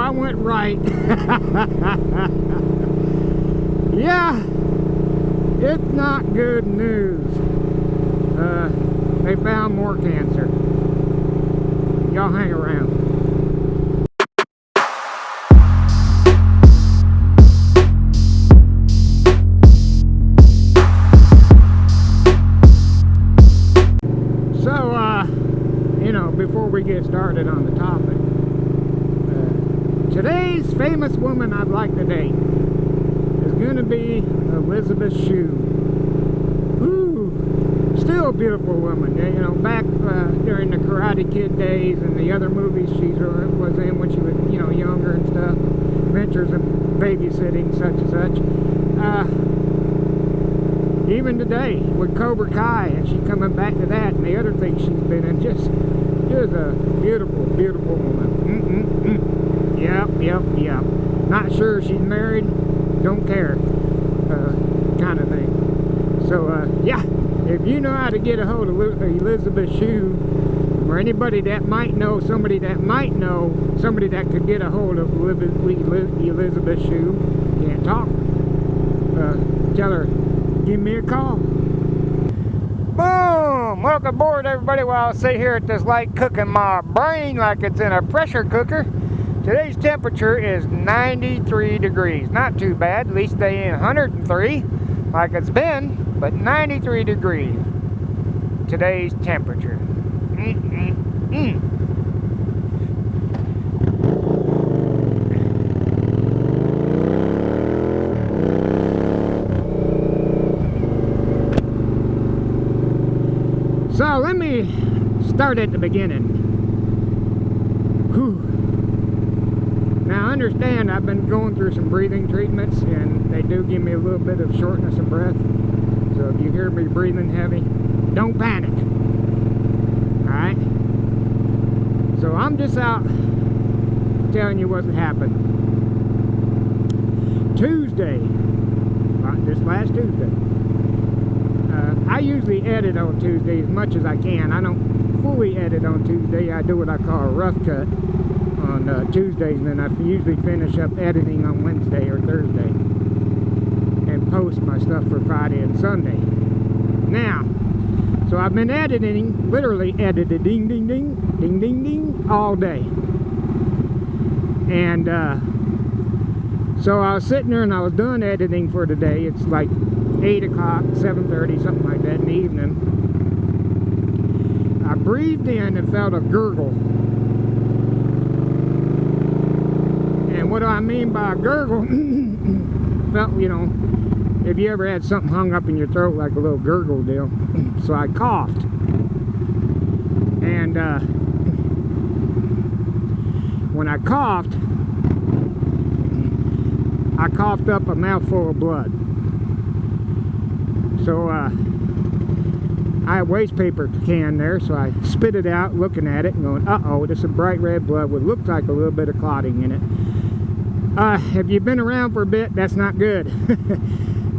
I went right. Yeah, it's not good news. They found more cancer. Y'all hang around. Before we get started on the topic, today's famous woman I'd like to date is going to be Elizabeth Shue. Ooh, still a beautiful woman. Back during the Karate Kid days and the other movies she was in when she was, younger and stuff, Adventures of Babysitting, such and such. Even today with Cobra Kai, and she's coming back to that, and the other things she's been in, just a beautiful, beautiful woman. Yep. Not sure she's married, don't care, kind of thing. So, yeah, if you know how to get a hold of Elizabeth Shue, or anybody that might know somebody that could get a hold of Elizabeth Shue, can't talk, tell her, give me a call. Boom! Welcome aboard, everybody. While I sit here at this light cooking my brain like it's in a pressure cooker. Today's temperature is 93 degrees. Not too bad. At least stay in 103 like it's been, but 93 degrees. Today's temperature. So let me start at the beginning. Whew. Now understand I've been going through some breathing treatments, and they do give me a little bit of shortness of breath. So if you hear me breathing heavy, don't panic. Alright? So I'm just out telling you what's happened. Tuesday, this last Tuesday, I usually edit on Tuesday as much as I can. I don't fully edit on Tuesday. I do what I call a rough cut on Tuesdays, and then I usually finish up editing on Wednesday or Thursday and post my stuff for Friday and Sunday. Now, so I've been editing, literally edited, ding, ding, ding, ding, ding, ding, all day. And so I was sitting there and I was done editing for today. It's like 8 o'clock, 7:30, something like that in the evening. I breathed in and felt a gurgle. And what do I mean by a gurgle? Felt, if you ever had something hung up in your throat like a little gurgle deal. So I coughed. And when I coughed up a mouthful of blood. So I had a waste paper can there, so I spit it out, looking at it and going, uh-oh, this is bright red blood with looks like a little bit of clotting in it. If you've been around for a bit, that's not good.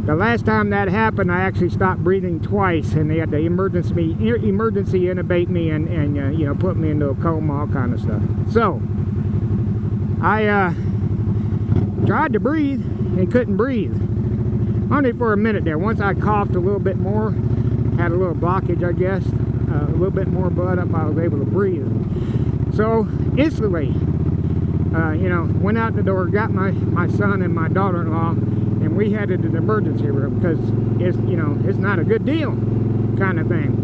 The last time that happened, I actually stopped breathing twice, and they had to emergency intubate me and put me into a coma, all kind of stuff. So I tried to breathe and couldn't breathe. Only for a minute there. Once I coughed a little bit more, had a little blockage, I guess, a little bit more blood up, I was able to breathe. So instantly, went out the door, got my son and my daughter-in-law, and we headed to the emergency room because it's not a good deal, kind of thing.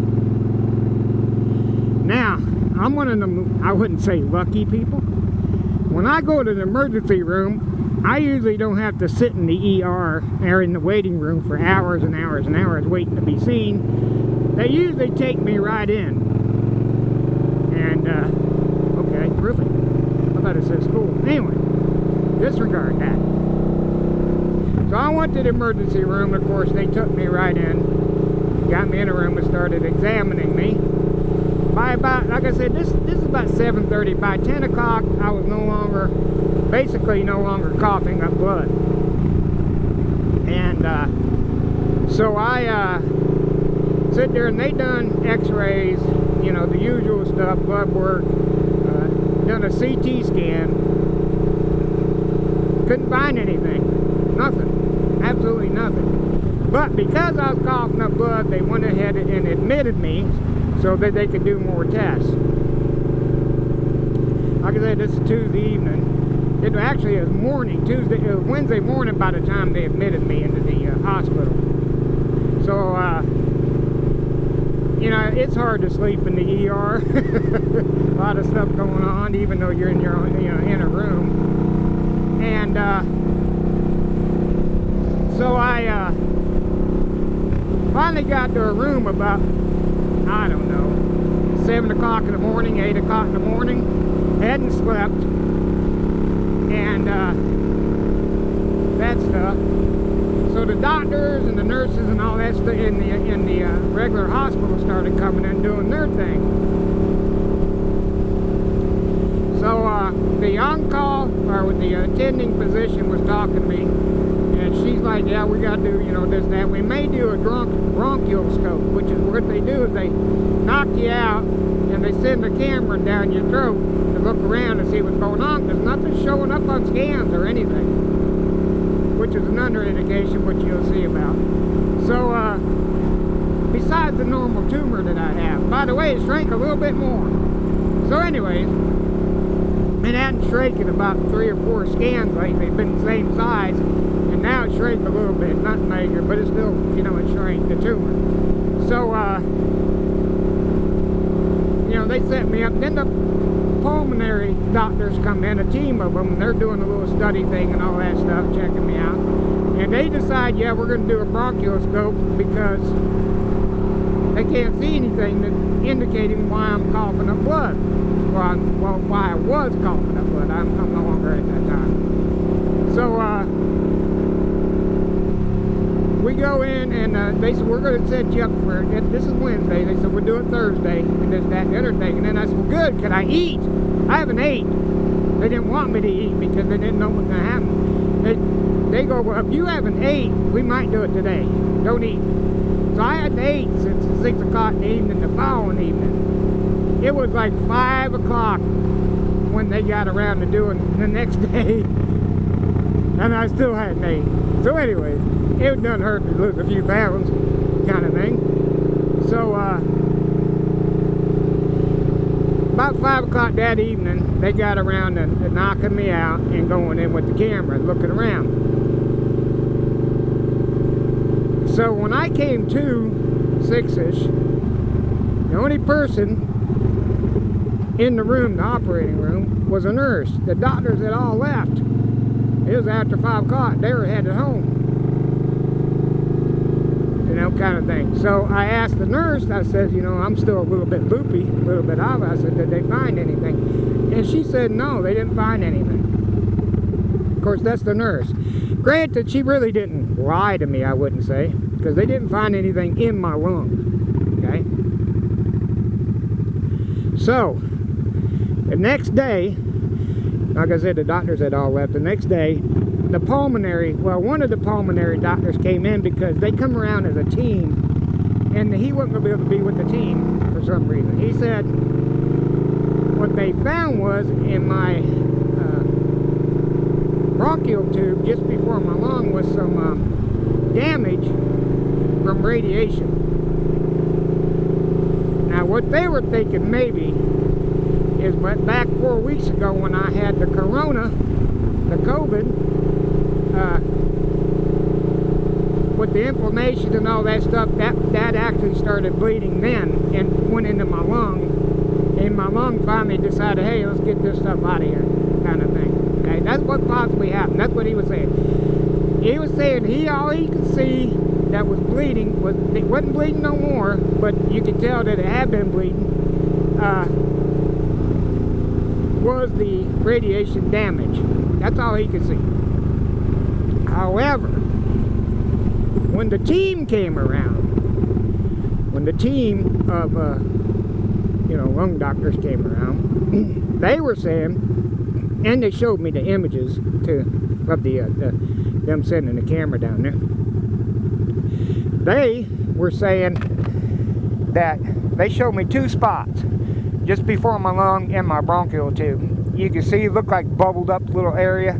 Now, I'm one of them, I wouldn't say lucky people. When I go to the emergency room, I usually don't have to sit in the ER or in the waiting room for hours and hours and hours waiting to be seen. They usually take me right in. And, okay, really? I thought it said school. Anyway, disregard that. So I went to the emergency room. Of course, they took me right in, got me in a room and started examining me. By about, like I said, this is about 7:30. By 10 o'clock, I was basically no longer coughing up blood. And so I sit there, and they done x-rays, the usual stuff, blood work, done a CT scan, Couldn't find anything. Nothing. Absolutely nothing. But because I was coughing up blood, they went ahead and admitted me so that they could do more tests. Like I said, this is Tuesday evening. It actually was morning. It was Wednesday morning by the time they admitted me into the hospital. So, you know, it's hard to sleep in the ER. A lot of stuff going on, even though you're in your own, you know, in a room. And so I finally got to a room about, I don't know, 7 o'clock in the morning, 8 o'clock in the morning. Hadn't slept, and that stuff. So the doctors and the nurses and all that stuff in the regular hospital started coming in doing their thing. So the on-call, or the attending physician, was talking to me, and she's like, yeah, we got to do, you know, this, that. We may do a bronchial scope, which is what they do is they knock you out and they send a camera down your throat to look around and see what's going on. There's nothing showing up on scans or anything, which is another indication which you'll see about. So besides the normal tumor that I have, by the way, it shrank a little bit more. So anyways, it hadn't shrank in about 3 or 4 scans lately. It's been the same size, and now it shrank a little bit, not major, but it's still, you know, it shrank the tumor. So you know, they set me up. Then the pulmonary doctors come in, a team of them, and they're doing a little study thing and all that stuff, checking me out. And they decide, yeah, we're going to do a bronchioscope because they can't see anything that's indicating why I'm coughing up blood. Well, why I was coughing up blood. I'm no longer at that time. So we go in, and they said, we're going to set you up for it. This is Wednesday. They said, we'll do it Thursday, and this, that, and the other thing. And then I said, well, good, can I eat? I haven't ate. They didn't want me to eat because they didn't know what was going to happen. They go, well, if you haven't ate, we might do it today. Don't eat. So I hadn't ate since 6 o'clock in the evening the following evening. It was like 5 o'clock when they got around to doing the next day, and I still hadn't ate. So anyway, it doesn't hurt to lose a few pounds, kind of thing. So about 5 o'clock that evening, they got around to knocking me out and going in with the camera and looking around. So when I came to 6-ish, the only person in the room, the operating room, was a nurse. The doctors had all left. It was after 5 o'clock. They were headed home. You know, kind of thing. So I asked the nurse, I said, you know, I'm still a little bit loopy, a little bit off. I said, did they find anything? And she said, no, they didn't find anything. Of course, that's the nurse. Granted, she really didn't lie to me, I wouldn't say, because they didn't find anything in my lung. Okay? So, the next day, like I said, the doctors had all left. The next day, the pulmonary, well, one of the pulmonary doctors came in because they come around as a team, and he wasn't going to be able to be with the team for some reason. He said what they found was in my bronchial tube just before my lung was some damage from radiation. Now, what they were thinking maybe is, but back 4 weeks ago when I had the corona, the COVID, with the inflammation and all that stuff, that actually started bleeding then and went into my lung, and my lung finally decided, hey, let's get this stuff out of here, kind of thing. Okay, that's what possibly happened. That's what he was saying. He was saying all he could see that was bleeding was, it wasn't bleeding no more, but you could tell that it had been bleeding, was the radiation damage. That's all he could see. However, when the team came around, when the team of you know, lung doctors came around, they were saying, and they showed me the images of them sending the camera down there. They were saying that they showed me 2 spots just before my lung and my bronchial tube. You can see it looked like bubbled up little area,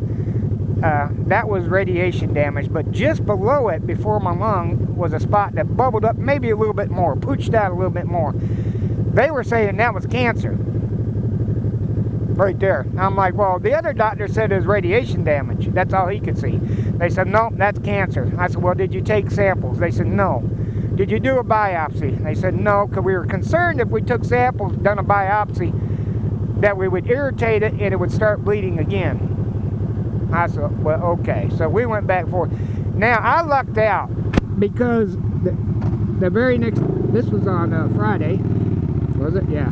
that was radiation damage, but just below it, before my lung, was a spot that bubbled up maybe a little bit more, pooched out a little bit more. They were saying that was cancer right there. I'm like, well, the other doctor said it was radiation damage. That's all he could see. They said, no, that's cancer. I said, well, did you take samples? They said, no. Did you do a biopsy? They said, no, because we were concerned if we took samples, done a biopsy, that we would irritate it and it would start bleeding again. I said, well, okay. So we went back and forth. Now, I lucked out because the very next, this was on Friday, was it? Yeah.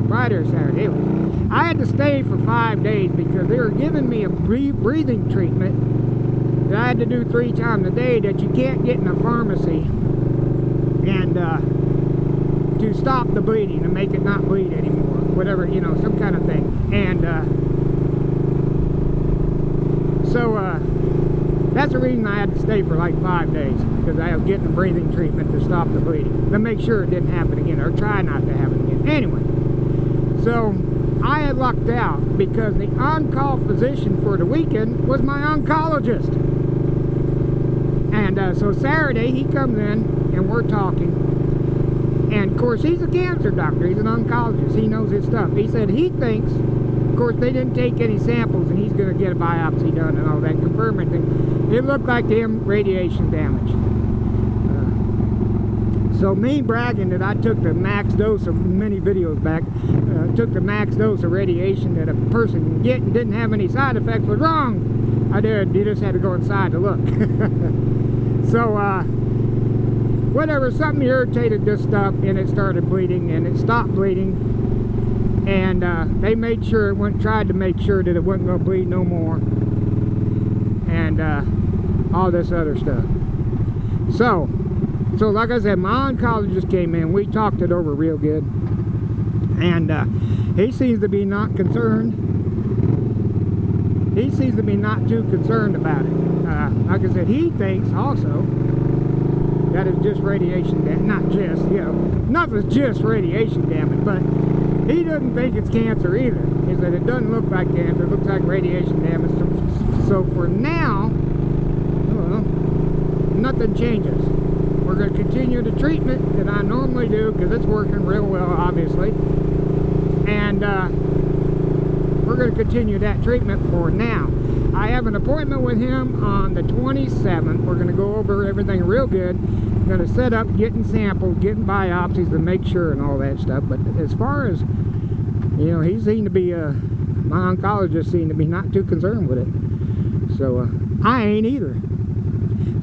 Friday or Saturday. I had to stay for 5 days because they were giving me a breathing treatment that I had to do 3 times a day that you can't get in a pharmacy, and to stop the bleeding, to make it not bleed anymore, whatever, you know, some kind of thing. And so that's the reason I had to stay for like 5 days, because I was getting a breathing treatment to stop the bleeding, to make sure it didn't happen again, or try not to happen again. Anyway, so I had lucked out because the on-call physician for the weekend was my oncologist. And so Saturday he comes in and we're talking. And of course he's a cancer doctor, he's an oncologist, he knows his stuff. He said he thinks, of course they didn't take any samples and he's going to get a biopsy done and all that, confirm everything. It looked like to him radiation damage. So me bragging that I took the max dose of, many videos back, took the max dose of radiation that a person can get and didn't have any side effects was wrong. I did. You just had to go inside to look. So whatever, something irritated this stuff and it started bleeding and it stopped bleeding, and they made sure, tried to make sure that it wasn't going to bleed no more, and all this other stuff. So like I said, my oncologist came in, we talked it over real good, and he seems to be not concerned. He seems to be not too concerned about it. Like I said, he thinks also that it's just radiation damage, not just, you know, nothing's just radiation damage, but he doesn't think it's cancer either. He said it doesn't look like cancer, it looks like radiation damage. So for now, well, nothing changes. We're going to continue the treatment that I normally do because it's working real well, obviously. And we're going to continue that treatment for now. I have an appointment with him on the 27th. We're going to go over everything real good. I'm going to set up getting samples, getting biopsies to make sure and all that stuff. But as far as, you know, he seemed to be, my oncologist seemed to be not too concerned with it. So I ain't either.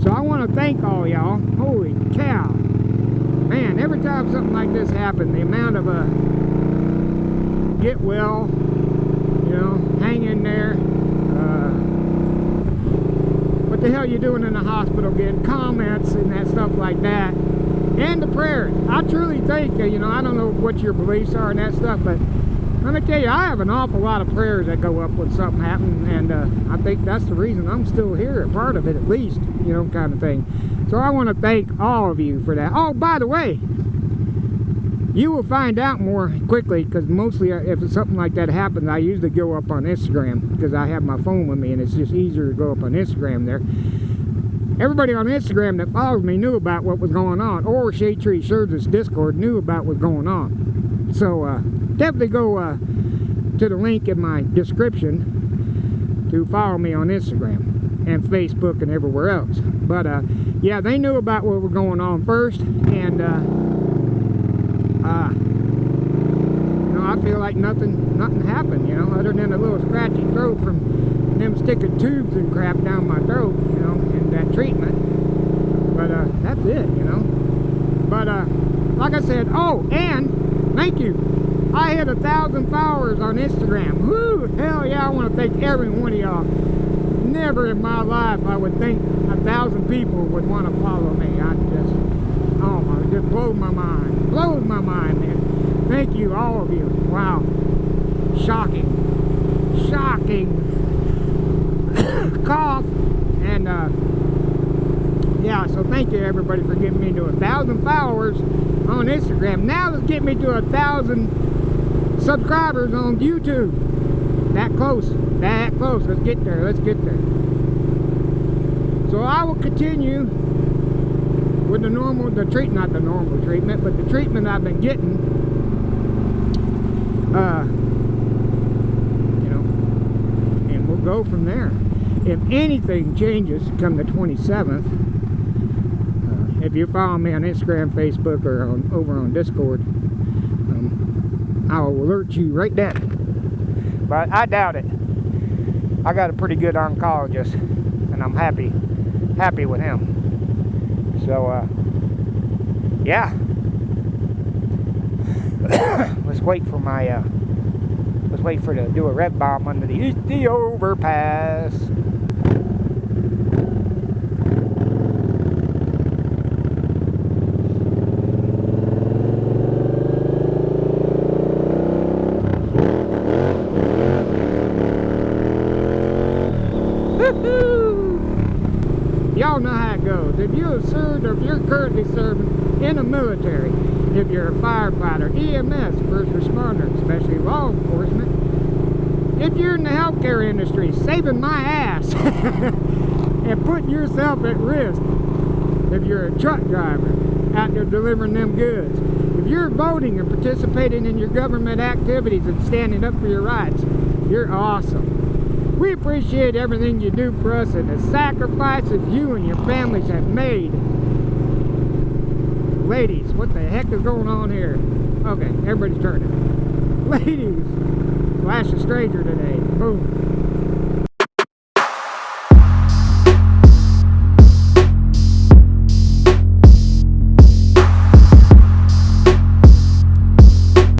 So I want to thank all y'all. Holy cow. Man, every time something like this happens, the amount of get well, you know, hang in there. What the hell you doing in the hospital? Getting comments and that stuff like that. And the prayers. I truly think, you know, I don't know what your beliefs are and that stuff, but let me tell you, I have an awful lot of prayers that go up when something happens, and I think that's the reason I'm still here, a part of it at least, you know, kind of thing. So I want to thank all of you for that. Oh, by the way, you will find out more quickly, because mostly if something like that happens, I usually go up on Instagram, because I have my phone with me, and it's just easier to go up on Instagram there. Everybody on Instagram that follows me knew about what was going on, or Shade Tree Surgeons Discord knew about what's going on. So definitely go to the link in my description to follow me on Instagram and Facebook and everywhere else. But yeah, they knew about what was going on first, and you know, I feel like nothing happened, you know, other than a little scratchy throat from them sticking tubes and crap down my throat, you know, and that treatment. But that's it, you know. But like I said, oh, and thank you. I hit 1,000 followers on Instagram. Woo! Hell yeah, I want to thank every one of y'all. Never in my life I would think 1,000 people would want to follow me. I just, oh my, it just blows my mind. Blows my mind, man. Thank you, all of you. Wow. Shocking. Shocking. Cough. And yeah, so thank you everybody for getting me to 1,000 followers on Instagram. Now let's get me to 1,000 subscribers on YouTube. That close. That close. Let's get there. Let's get there. So I will continue with the normal, not the normal treatment, but the treatment I've been getting. You know, and we'll go from there. If anything changes come the 27th, if you follow me on Instagram, Facebook, or over on Discord, I'll alert you right then. But I doubt it. I got a pretty good oncologist, and I'm happy with him. So, yeah. Let's wait for my, to do a red bomb under the overpass. Y'all know how it goes. If you have served, or if you're currently serving in the military, if you're a firefighter, EMS, first responder, especially law enforcement, if you're in the healthcare industry, saving my ass and putting yourself at risk, if you're a truck driver out there delivering them goods, if you're voting and participating in your government activities and standing up for your rights, you're awesome. We appreciate everything you do for us and the sacrifices you and your families have made. Ladies, what the heck is going on here? Okay, everybody's turning. Ladies, flash a stranger today. Boom.